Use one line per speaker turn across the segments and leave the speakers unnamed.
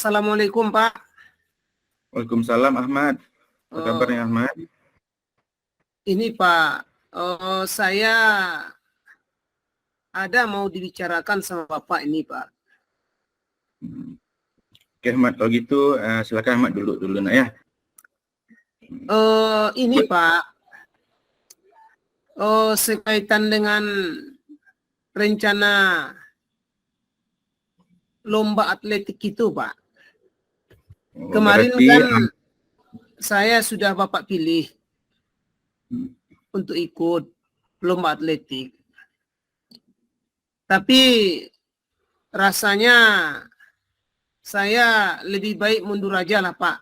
Assalamualaikum Pak.
Waalaikumsalam Ahmad. Apa kabarnya Ahmad?
Ini Pak, saya ada mau dibicarakan sama Bapak ini Pak.
Oke Ahmad, kalau gitu silakan Ahmad dulu nak ya.
Ini Pak, sekaitan dengan rencana lomba atletik itu Pak. Kemarin kan saya sudah Bapak pilih untuk ikut lomba atletik. Tapi rasanya saya lebih baik mundur aja lah Pak.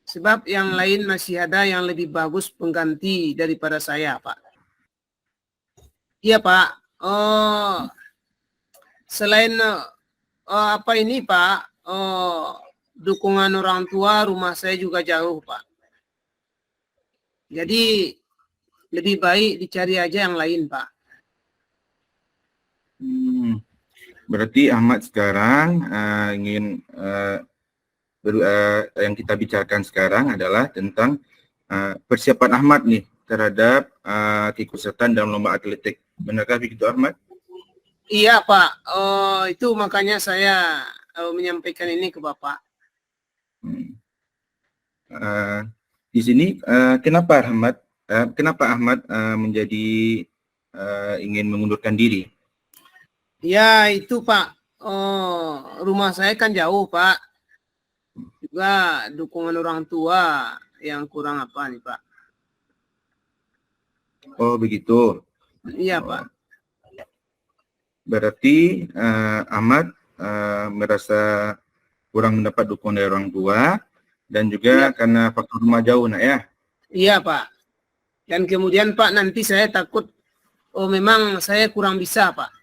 Sebab yang lain masih ada yang lebih bagus pengganti daripada saya Pak. Iya Pak. Selain apa ini Pak, dukungan orang tua, rumah saya juga jauh Pak. Jadi lebih baik dicari aja yang lain Pak.
Berarti Ahmad sekarang ingin yang kita bicarakan sekarang adalah tentang persiapan Ahmad nih terhadap keikutsertaan dalam lomba atletik. Benarkah begitu Ahmad?
Iya Pak, itu makanya saya menyampaikan ini ke Bapak.
Di sini kenapa Ahmad menjadi ingin mengundurkan diri?
Ya itu Pak, rumah saya kan jauh Pak, juga dukungan orang tua yang kurang apa nih Pak.
Oh begitu.
Iya Pak.
Berarti Ahmad merasa kurang mendapat dukungan dari orang tua dan juga karena faktor rumah jauh nak ya?
Iya Pak. Dan kemudian Pak nanti saya takut, memang saya kurang bisa Pak.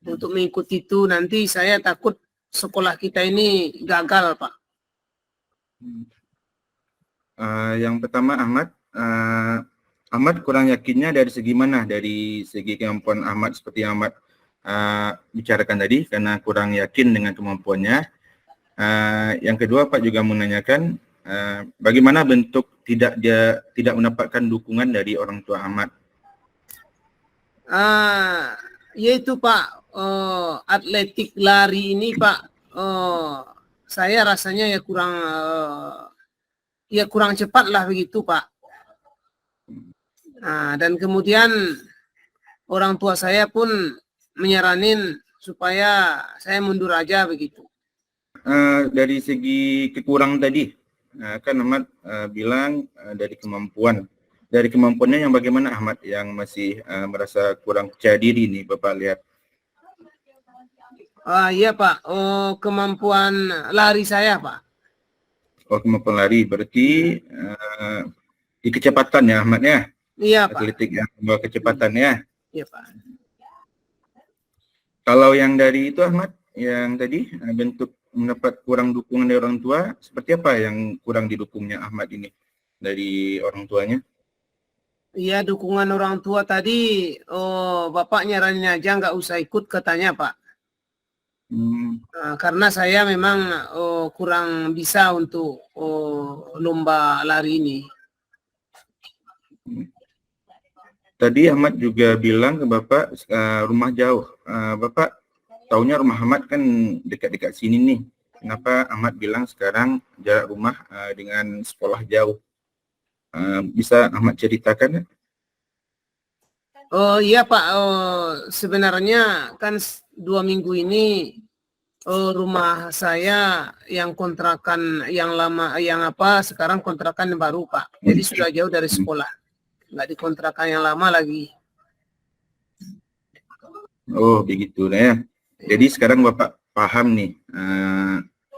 Untuk mengikuti itu nanti saya takut sekolah kita ini gagal Pak.
Yang pertama Ahmad kurang yakinnya dari segi mana? Dari segi kemampuan Ahmad seperti yang Ahmad bicarakan tadi, karena kurang yakin dengan kemampuannya. Yang kedua Pak juga menanyakan bagaimana bentuk tidak mendapatkan dukungan dari orang tua Ahmad.
Yaitu Pak, atletik lari ini Pak, saya rasanya ya kurang cepat lah begitu Pak. Dan kemudian orang tua saya pun menyaranin supaya saya mundur aja begitu.
Dari segi kekurangan tadi, kan Ahmad bilang dari kemampuan. Dari kemampuannya yang bagaimana Ahmad yang masih merasa kurang percaya diri nih Bapak lihat?
Iya Pak, kemampuan lari saya Pak.
Oh kemampuan lari, berarti di kecepatan ya Ahmad ya?
Iya Pak.
Atletik yang membawa kecepatan ya?
Iya Pak.
Kalau yang dari itu Ahmad, yang tadi bentuk mendapat kurang dukungan dari orang tua, seperti apa yang kurang didukungnya Ahmad ini dari orang tuanya?
Iya, dukungan orang tua tadi, Bapak nyaranin aja nggak usah ikut katanya Pak. Karena saya memang kurang bisa untuk lomba lari ini.
Tadi Ahmad juga bilang ke Bapak rumah jauh. Bapak taunya rumah Ahmad kan dekat-dekat sini nih. Kenapa Ahmad bilang sekarang jarak rumah dengan sekolah jauh? Bisa Ahmad ceritakan?
Oh iya Pak, sebenarnya kan 2 minggu ini rumah saya yang kontrakan yang lama, sekarang kontrakan baru Pak. Jadi sudah jauh dari sekolah, nggak dikontrakan yang lama lagi.
Oh begitu ya. Jadi sekarang Bapak paham nih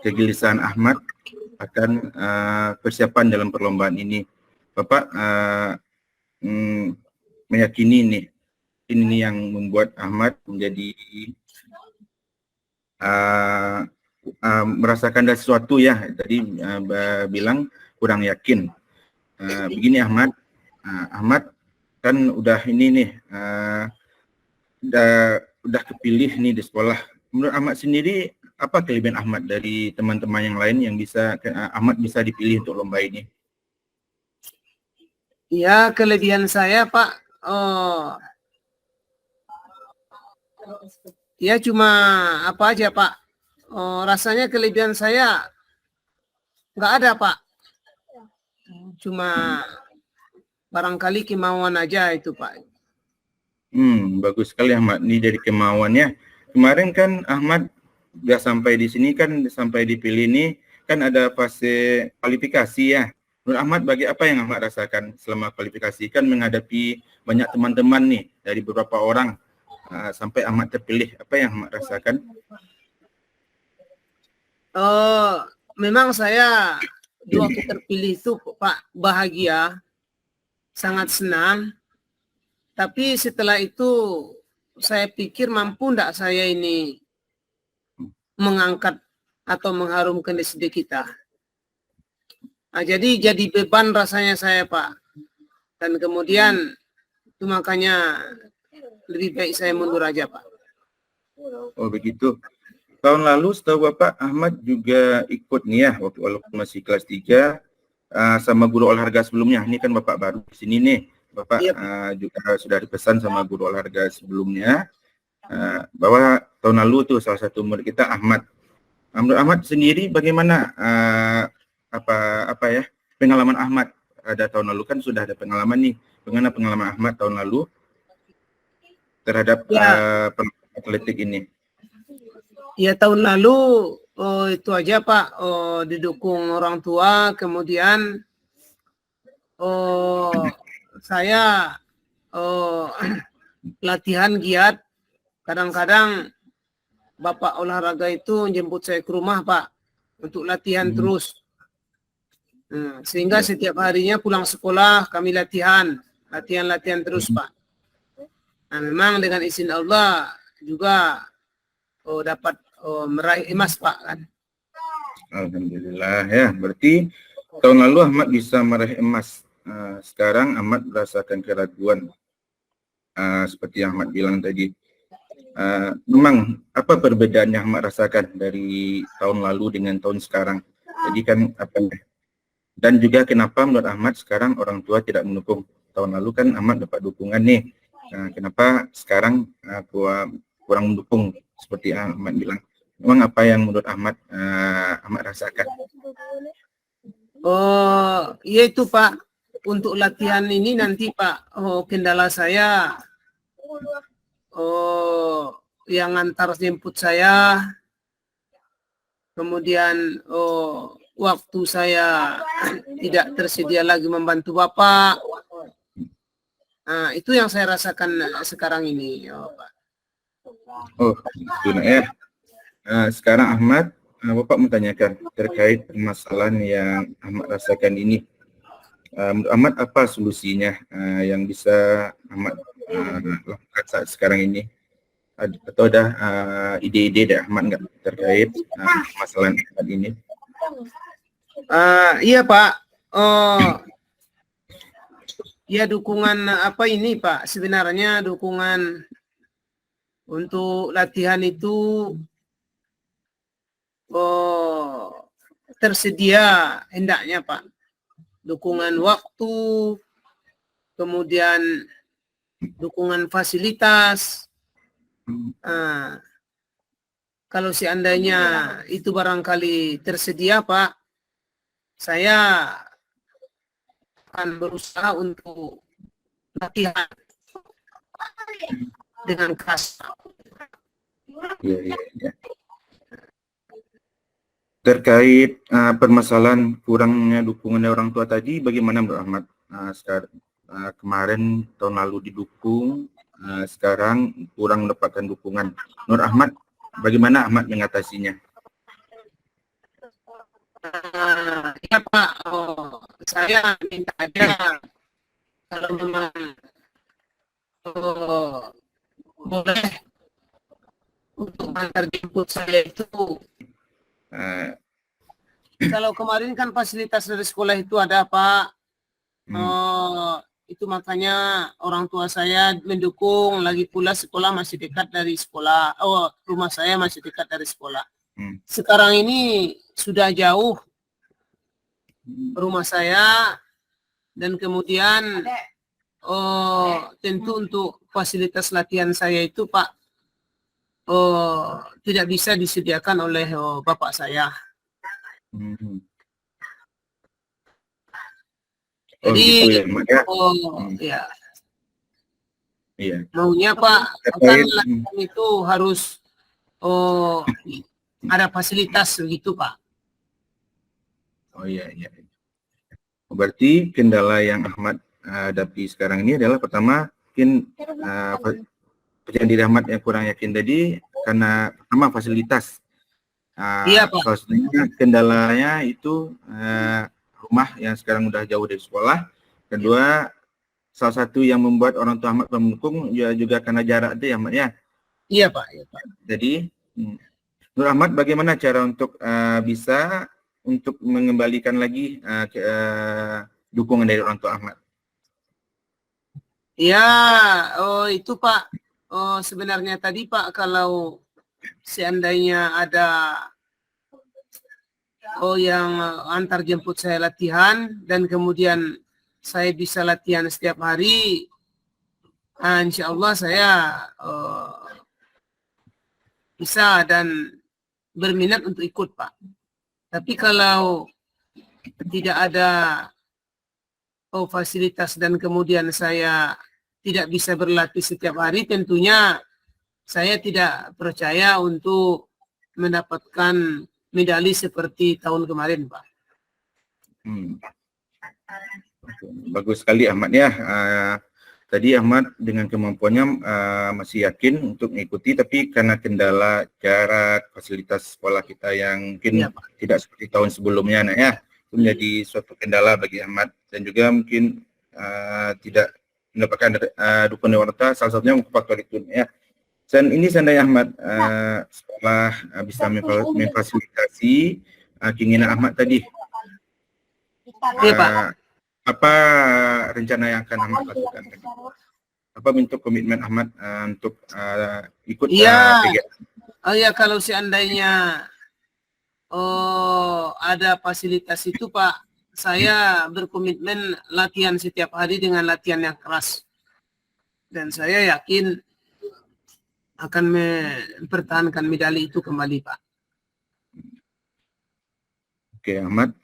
kegelisahan Ahmad akan persiapan dalam perlombaan ini. Bapak meyakini nih ini yang membuat Ahmad menjadi merasakan ada sesuatu ya. Tadi bilang kurang yakin. Begini Ahmad, Ahmad kan udah ini nih udah kepilih nih di sekolah. Menurut Ahmad sendiri apa kelebihan Ahmad dari teman-teman yang lain yang bisa Ahmad bisa dipilih untuk lomba ini?
Ya, kelebihan saya, Pak, ya cuma apa aja, Pak. Rasanya kelebihan saya nggak ada, Pak. Cuma barangkali kemauan aja itu, Pak.
Bagus sekali Ahmad. Ini dari kemauannya. Kemarin kan Ahmad udah sampai di sini kan, sampai dipilih ini kan ada fase kualifikasi ya. Menurut Ahmad, bagi apa yang Ahmad rasakan selama kualifikasi, kan menghadapi banyak teman-teman nih dari beberapa orang sampai Ahmad terpilih, apa yang Ahmad rasakan?
Memang saya di waktu terpilih itu, Pak, bahagia, sangat senang. Tapi setelah itu saya pikir mampu enggak saya ini mengangkat atau mengharumkan SD kita. Nah, jadi beban rasanya saya, Pak. Dan kemudian itu makanya lebih baik saya mundur aja, Pak.
Oh begitu. Tahun lalu setahu Bapak, Ahmad juga ikut nih ya, walaupun masih kelas 3 sama guru olahraga sebelumnya. Ini kan Bapak baru di sini nih. Bapak juga sudah dipesan sama guru olahraga sebelumnya bahwa tahun lalu tuh salah satu murid kita Ahmad. Menurut Ahmad sendiri bagaimana apa ya pengalaman Ahmad ada tahun lalu, kan sudah ada pengalaman nih. Bagaimana pengalaman Ahmad tahun lalu terhadap atletik ini?
Ya, tahun lalu itu aja, Pak, didukung orang tua, kemudian saya latihan giat. Kadang-kadang Bapak olahraga itu jemput saya ke rumah, Pak, untuk latihan terus. Sehingga setiap harinya pulang sekolah kami latihan terus, Pak. Nah, memang dengan izin Allah juga dapat meraih emas, Pak, kan.
Alhamdulillah ya, berarti tahun lalu Ahmad bisa meraih emas. Sekarang Ahmad merasakan keraguan seperti yang Ahmad bilang tadi. Memang apa perbedaan yang Ahmad rasakan dari tahun lalu dengan tahun sekarang? Jadi kan dan juga kenapa menurut Ahmad sekarang orang tua tidak mendukung? Tahun lalu kan Ahmad dapat dukungan nih. Kenapa sekarang kurang mendukung seperti Ahmad bilang? Memang apa yang menurut Ahmad rasakan?
Ya itu, Pak. Untuk latihan ini nanti, Pak, kendala saya yang antar jemput saya, kemudian waktu saya tidak tersedia lagi membantu Bapak. Nah, itu yang saya rasakan sekarang ini, Pak.
Oh, itu ya. Sekarang Ahmad, Bapak menanyakan terkait permasalahan yang Ahmad rasakan ini. Menurut Ahmad apa solusinya yang bisa Ahmad lakukan saat sekarang ini? Atau ada ide-ide dari Ahmad nggak terkait permasalahan Ahmad ini?
Iya, Pak. Ya, dukungan apa ini, Pak? Sebenarnya dukungan untuk latihan itu tersedia hendaknya, Pak. Dukungan waktu, kemudian dukungan fasilitas. Kalau seandainya itu barangkali tersedia, Pak, saya akan berusaha untuk latihan dengan keras.
Ya. Terkait permasalahan kurangnya dukungan dari orang tua tadi, bagaimana menurut Ahmad? Sekarang kemarin tahun lalu didukung, sekarang kurang mendapatkan dukungan. Menurut Ahmad, bagaimana Ahmad mengatasinya?
Ya, Pak, saya minta aja kalau memang boleh untuk antar jemput saya itu. Kalau kemarin kan fasilitas dari sekolah itu ada, Pak. Itu makanya orang tua saya mendukung. Lagi pula sekolah masih dekat dari sekolah. Rumah saya masih dekat dari sekolah. Sekarang ini sudah jauh rumah saya, dan kemudian tentu untuk fasilitas latihan saya itu Pak tidak bisa disediakan oleh bapak saya. Jadi
gitu ya, Ahmad, ya?
Ya.
Iya.
Maunya Pak kan latihan itu harus ada fasilitas begitu Pak.
Oh iya. Berarti kendala yang Ahmad hadapi sekarang ini adalah pertama mungkin percaya diri Ahmad yang kurang yakin tadi karena pertama fasilitas.
Iya Pak.
Salah satunya kendalanya itu rumah yang sekarang udah jauh dari sekolah. Kedua, salah satu yang membuat orang tua Ahmad mendukung ya juga karena jarak itu ya Ahmad ya.
Iya Pak.
Jadi Nur Ahmad bagaimana cara untuk bisa untuk mengembalikan lagi dukungan dari orang tua Ahmad?
Ya, itu Pak. Sebenarnya tadi Pak, kalau seandainya ada yang antar jemput saya latihan dan kemudian saya bisa latihan setiap hari, insya Allah saya bisa dan berminat untuk ikut Pak. Tapi kalau tidak ada fasilitas dan kemudian saya tidak bisa berlatih setiap hari, tentunya saya tidak percaya untuk mendapatkan medali seperti tahun kemarin, Pak.
Bagus sekali Ahmad ya. Tadi Ahmad dengan kemampuannya masih yakin untuk mengikuti, tapi karena kendala jarak, fasilitas sekolah kita yang mungkin tidak seperti tahun sebelumnya, nah ya, itu menjadi suatu kendala bagi Ahmad, dan juga mungkin tidak mendapatkan dukungan dari orang tua, salah satunya faktor itu ya. Dan ini seandainya Ahmad sekolah bisa memfasilitasi keinginan Ahmad tadi, apa rencana yang akan Ahmad lakukan? Apa bentuk komitmen Ahmad untuk ikut kegiatan?
Ya, kalau seandainya ada fasilitas itu Pak, saya berkomitmen latihan setiap hari dengan latihan yang keras. Dan saya yakin akan mempertahankan medali itu kembali Pak. Oke
Ahmad.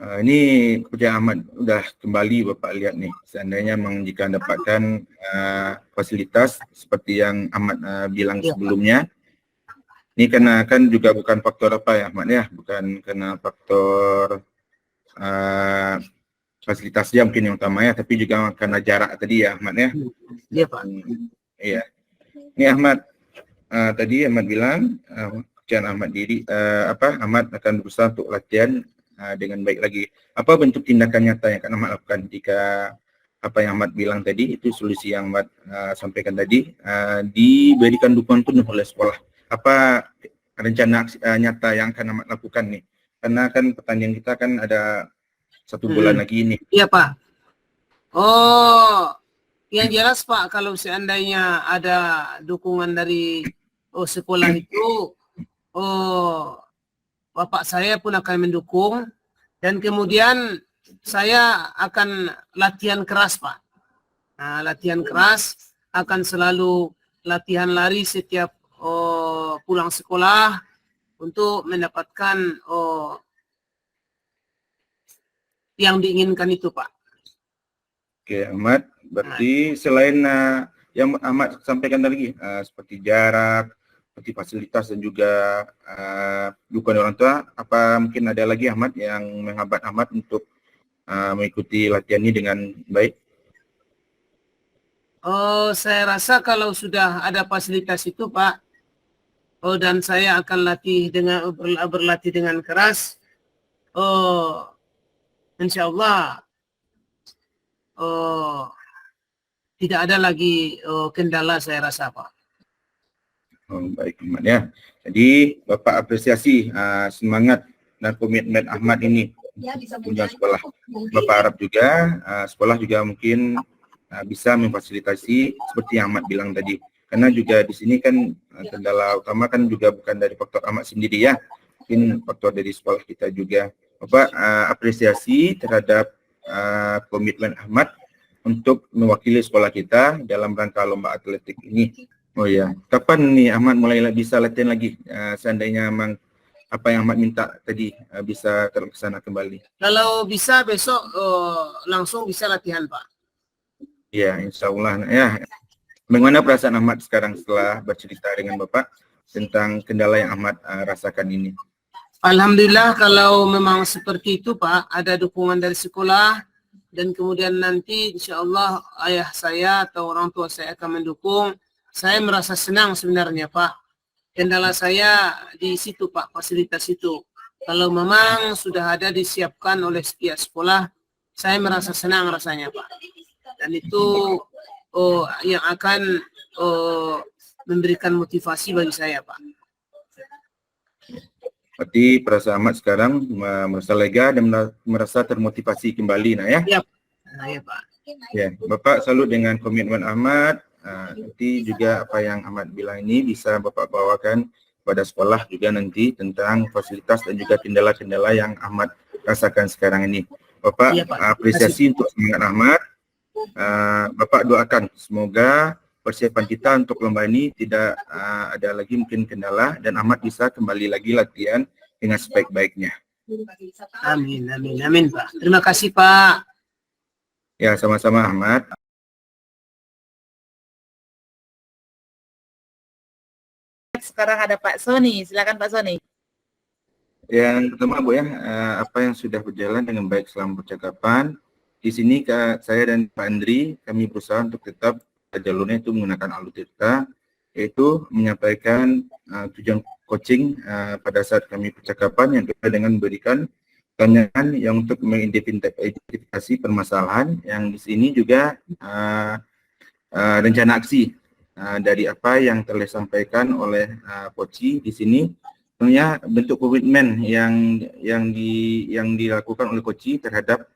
Ini kepercayaan Ahmad udah kembali Bapak lihat nih, seandainya memang jika mendapatkan fasilitas seperti yang Ahmad bilang sebelumnya, ini karena kan juga bukan faktor apa ya Ahmad ya, bukan karena faktor fasilitasnya mungkin yang utama ya, tapi juga karena jarak tadi ya Ahmad ya. Iya Pak. Iya. Ini Ahmad tadi Ahmad bilang kepercayaan Ahmad diri Ahmad akan berusaha untuk latihan dengan baik lagi. Apa bentuk tindakan nyata yang akan Ahmad lakukan jika apa yang Ahmad bilang tadi itu solusi yang Ahmad sampaikan tadi diberikan dukungan penuh oleh sekolah? Apa rencana nyata yang akan Ahmad lakukan nih? Karena kan pertandingan kita kan ada 1 bulan lagi ini. Iya Pak.
Yang jelas Pak, kalau seandainya ada dukungan dari sekolah itu, Bapak saya pun akan mendukung, dan kemudian saya akan latihan keras Pak. Nah, latihan keras, akan selalu latihan lari setiap pulang sekolah untuk mendapatkan yang diinginkan itu Pak.
Oke Ahmad, berarti selain yang Ahmad sampaikan tadi seperti jarak, seperti fasilitas dan juga dukungan orang tua, apa mungkin ada lagi Ahmad yang menghambat Ahmad untuk mengikuti latihan ini dengan baik?
Saya rasa kalau sudah ada fasilitas itu Pak, dan saya akan berlatih dengan keras, insya Allah tidak ada lagi kendala saya rasa Pak.
Baik Ahmad ya. Jadi Bapak apresiasi semangat dan komitmen Ahmad ini punya sekolah. Bapak harap juga sekolah juga mungkin bisa memfasilitasi seperti yang Ahmad bilang tadi. Karena juga di sini kan kendala utama kan juga bukan dari faktor Ahmad sendiri ya, mungkin faktor dari sekolah kita juga. Bapak apresiasi terhadap komitmen Ahmad untuk mewakili sekolah kita dalam rangka lomba atletik ini. Oh ya, kapan nih Ahmad mulai bisa latihan lagi? Seandainya memang apa yang Ahmad minta tadi bisa terlaksana kembali.
Kalau bisa besok langsung bisa latihan, Pak.
Ya, insya Allah. Ya, bagaimana perasaan Ahmad sekarang setelah bercerita dengan Bapak tentang kendala yang Ahmad rasakan ini?
Alhamdulillah kalau memang seperti itu, Pak, ada dukungan dari sekolah dan kemudian nanti insya Allah ayah saya atau orang tua saya akan mendukung. Saya merasa senang sebenarnya, Pak. Kendala saya di situ, Pak, fasilitas itu. Kalau memang sudah ada disiapkan oleh pihak sekolah, saya merasa senang rasanya, Pak. Dan itu yang akan memberikan motivasi bagi saya, Pak.
Berarti perasaan Ahmad sekarang merasa lega dan merasa termotivasi kembali, nah ya?
Ya, ya Pak.
Ya, Bapak salut dengan komitmen Ahmad. Nanti juga apa yang Ahmad bilang ini bisa Bapak bawakan pada sekolah juga nanti tentang fasilitas dan juga kendala-kendala yang Ahmad rasakan sekarang ini. Bapak
Ya, Pak.
apresiasi untuk semangat Ahmad. Bapak doakan semoga persiapan kita untuk lomba ini tidak ada lagi mungkin kendala dan Ahmad bisa kembali lagi latihan dengan sebaik-baiknya.
Amin, amin, amin, Pak. Terima kasih, Pak.
Ya, sama-sama Ahmad.
Sekarang ada Pak Sony, silakan Pak Sony.
Yang pertama Bu ya, apa yang sudah berjalan dengan baik selama percakapan. Di sini saya dan Pak Andri, kami berusaha untuk tetap jalurnya itu menggunakan Alutirta, yaitu menyampaikan tujuan coaching pada saat kami percakapan yang kita dengan memberikan pertanyaan yang untuk mengidentifikasi permasalahan yang di sini juga rencana aksi dari apa yang telah disampaikan oleh Poci di sini, tentunya bentuk komitmen yang dilakukan oleh Poci terhadap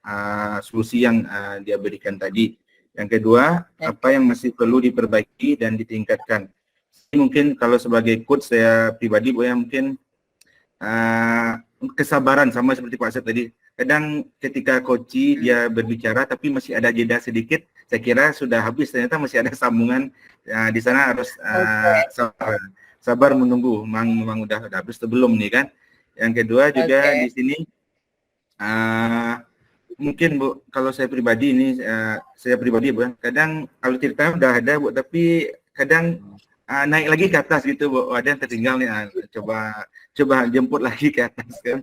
solusi yang dia berikan tadi. Yang kedua, apa yang masih perlu diperbaiki dan ditingkatkan. Mungkin kalau sebagai coach saya pribadi, Bu ya, mungkin kesabaran sama seperti Pak Asep tadi. Kadang ketika coach dia berbicara tapi masih ada jeda sedikit, saya kira sudah habis, ternyata masih ada sambungan. Di sana harus sabar menunggu, memang udah habis sebelum nih kan. Yang kedua juga di sini mungkin Bu, kalau saya pribadi ini Bu, kadang kalau ceritanya udah ada Bu, tapi kadang naik lagi ke atas gitu Bu, ada yang tertinggal nih, coba jemput lagi ke atas kan.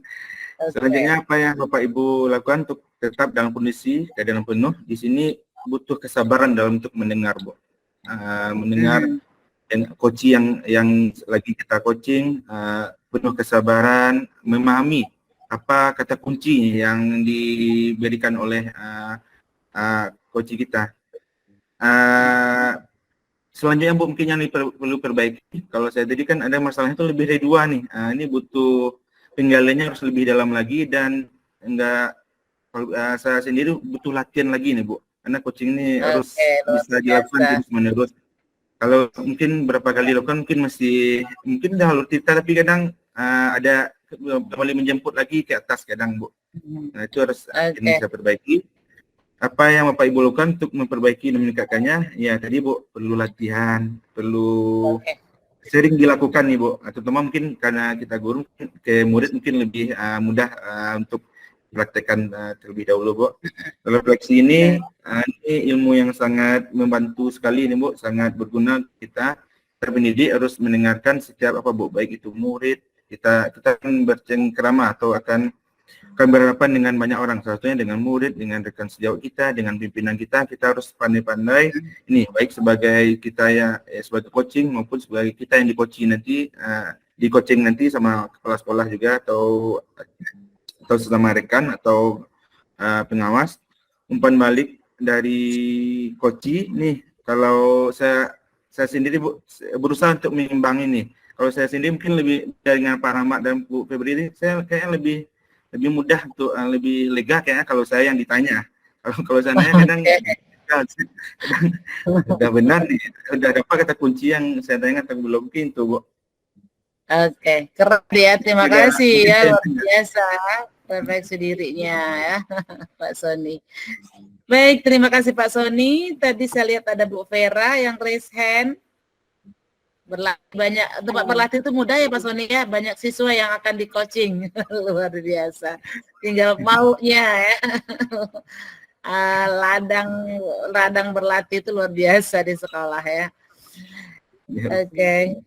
Selanjutnya apa yang Bapak Ibu lakukan untuk tetap dalam kondisi keadaan penuh, di sini butuh kesabaran dalam untuk mendengar Bu. Mendengar coaching yang lagi kita coaching, penuh kesabaran, memahami apa kata kunci yang diberikan oleh coach kita. Selanjutnya Bu, mungkin yang perlu perbaiki, kalau saya tadi kan ada masalahnya itu lebih dari 2 nih. Ini butuh penggaliannya harus lebih dalam lagi dan saya sendiri butuh latihan lagi nih Bu, karena coaching ini harus bisa dilakukan terus-menerus. Kalau mungkin berapa kali lakukan mungkin udah alur cerita, tapi kadang ada kembali menjemput lagi ke atas kadang Bu. Nah itu harus ini saya perbaiki. Apa yang Bapak Ibu lakukan untuk memperbaiki dan meningkatkannya? Ya tadi Bu, perlu latihan, perlu sering dilakukan nih Bu, terutama mungkin karena kita guru ke murid mungkin lebih mudah untuk praktekkan terlebih dahulu Bu. Refleksi ini ilmu yang sangat membantu sekali nih Bu, sangat berguna kita pendidik harus mendengarkan setiap apa Bu, baik itu murid, kita akan bercengkerama atau akan berhadapan dengan banyak orang, salah satunya dengan murid, dengan rekan sejawat kita, dengan pimpinan kita harus pandai-pandai ini, baik sebagai kita sebagai coaching maupun sebagai kita yang di coaching nanti sama kepala sekolah juga atau sesama rekan atau pengawas. Umpan balik dari coaching nih, kalau saya sendiri Bu, berusaha untuk mengimbangi nih. Kalau saya sendiri mungkin lebih dengan Pak Rahmat dan Bu Febri ini, saya kayaknya lebih mudah untuk lebih lega kayaknya kalau saya yang ditanya. Kalau saya nanya Udah benar nih, udah dapat kata kunci yang saya tanya tapi belum pintu, Bu.
Oke, keren ya. Terima
Tidak,
kasih
mungkin
ya,
saya
luar
tanya.
biasa refleksi dirinya ya, Pak Sony. Baik, terima kasih Pak Sony. Tadi saya lihat ada Bu Vera yang raise hand. Banyak tempat berlatih itu mudah ya Pak Sony ya, banyak siswa yang akan di coaching. Luar biasa. Tinggal maunya ya. Ladang berlatih itu luar biasa di sekolah ya.
Ya.
Oke.